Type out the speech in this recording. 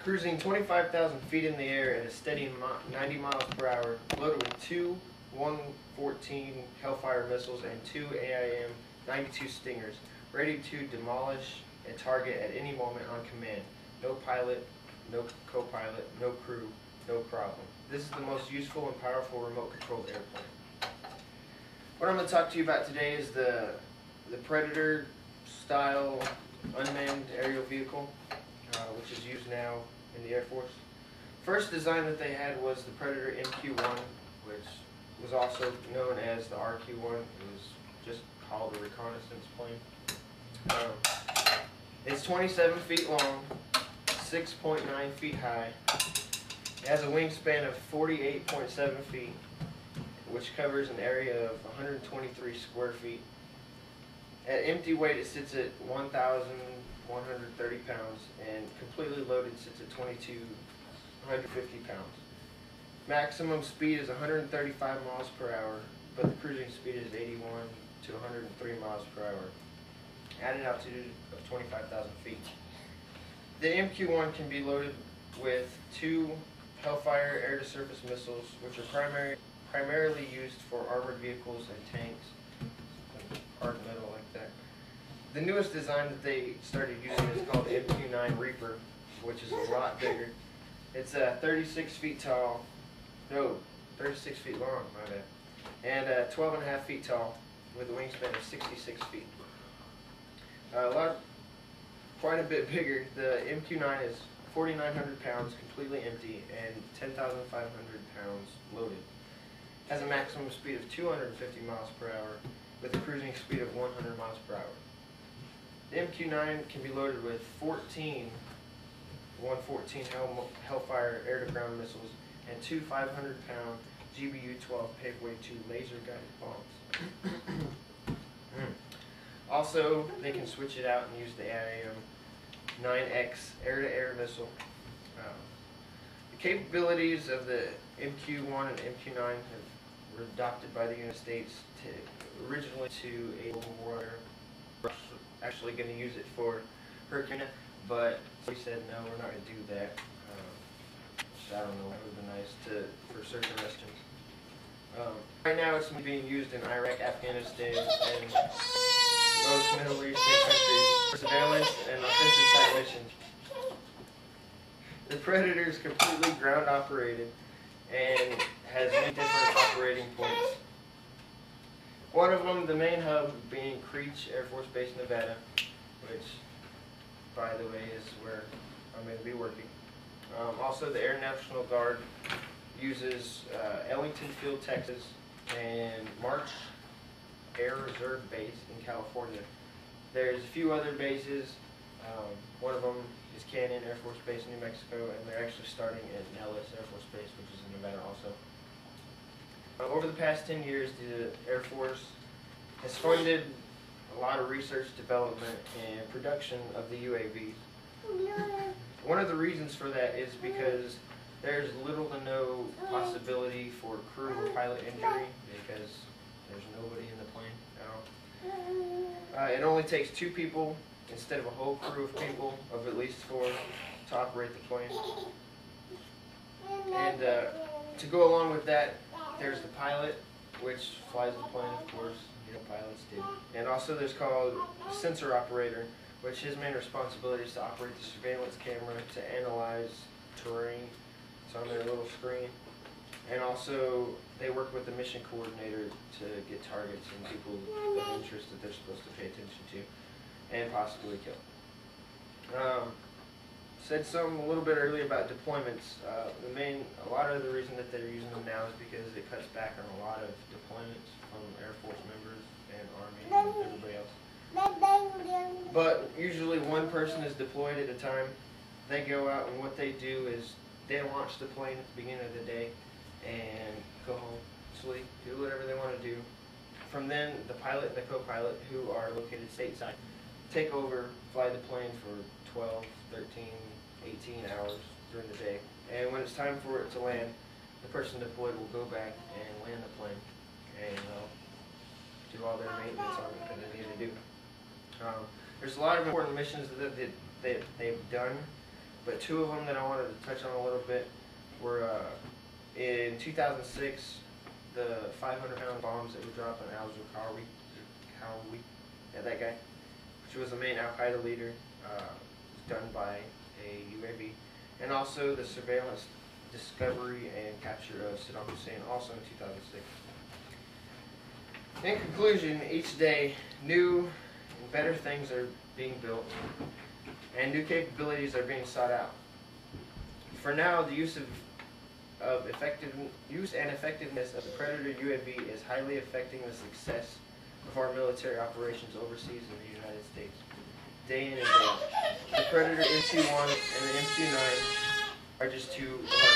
Cruising 25,000 feet in the air at a steady 90 miles per hour, loaded with two 114 Hellfire missiles and two AIM-92 Stingers, ready to demolish a target at any moment on command. No pilot, no co-pilot, no crew, no problem. This is the most useful and powerful remote-controlled airplane. What I'm going to talk to you about today is the Predator-style unmanned aerial vehicle, which is used now in the Air Force. First design that they had was the Predator MQ-1, which was also known as the RQ-1. It was just called a reconnaissance plane. It's 27 feet long, 6.9 feet high. It has a wingspan of 48.7 feet, which covers an area of 123 square feet. At empty weight, it sits at 1,130 pounds, and completely loaded sits at 2,250 pounds. Maximum speed is 135 miles per hour, but the cruising speed is 81 to 103 miles per hour, at an altitude of 25,000 feet. The MQ-1 can be loaded with two Hellfire air-to-surface missiles, which are primarily used for armored vehicles and tanks, hard metal like that. The newest design that they started using is called the MQ-9 Reaper, which is a lot bigger. It's 36 feet tall, no, 36 feet long, my bad, and 12.5 feet tall, with a wingspan of 66 feet. Quite a bit bigger. The MQ-9 is 4,900 pounds completely empty and 10,500 pounds loaded. Has a maximum speed of 250 miles per hour with a cruising speed of 100 miles per hour. The MQ-9 can be loaded with 14 114 Hellfire air-to-ground missiles and two 500-pound GBU-12 Paveway 2 laser-guided bombs. Also, they can switch it out and use the AIM-9X air-to-air missile. The capabilities of the MQ-1 and MQ-9 were adopted by the United States originally to a war. We're actually going to use it for Hurricane, but we said no, we're not going to do that. I don't know, it would have been nice for search and rescue. Right now it's being used in Iraq, Afghanistan, and most Middle Eastern countries for surveillance and offensive type missions. The Predator is completely ground operated and has many different operating points. One of them, the main hub, being Creech Air Force Base, Nevada, which, by the way, is where I'm going to be working. Also, the Air National Guard uses Ellington Field, Texas, and March Air Reserve Base in California. There's a few other bases. One of them is Cannon Air Force Base in New Mexico, and they're actually starting at Nellis Air Force Base, which is in Nevada also. Over the past 10 years, the Air Force has funded a lot of research, development, and production of the UAVs. One of the reasons for that is because there's little to no possibility for crew or pilot injury because there's nobody in the plane at all. It only takes two people instead of a whole crew of people, of at least four, to operate the plane. And to go along with that, there's the pilot, which flies the plane, of course. Pilots do. And also there's called sensor operator, which his main responsibility is to operate the surveillance camera to analyze terrain. It's on their little screen. And also they work with the mission coordinator to get targets and people of interest that they're supposed to pay attention to and possibly kill. Said something a little bit earlier about deployments. A lot of the reason that they're using them now is because it cuts back on a lot of deployments from Air Force members and Army and everybody else. But usually one person is deployed at a time. They go out and what they do is they launch the plane at the beginning of the day and go home, sleep, do whatever they want to do. From then, the pilot and the co-pilot, who are located stateside, take over, fly the plane for 12, 13, 18 hours during the day. And when it's time for it to land, the person deployed will go back and land the plane and do all their maintenance on it that they need to do. There's a lot of important missions that they've done but two of them that I wanted to touch on a little bit were in 2006, the 500-pound bombs that were dropped on al-Zarqawi, yeah, that guy, which was the main Al-Qaeda leader, was done by a UAV, and also the surveillance, discovery, and capture of Saddam Hussein, also in 2006. In conclusion, each day, new and better things are being built, and new capabilities are being sought out. For now, the use and effectiveness of the Predator UAV is highly affecting the success of our military operations overseas in the United States, day in and day out. The Predator MC-1 and the MC-9 are just two of our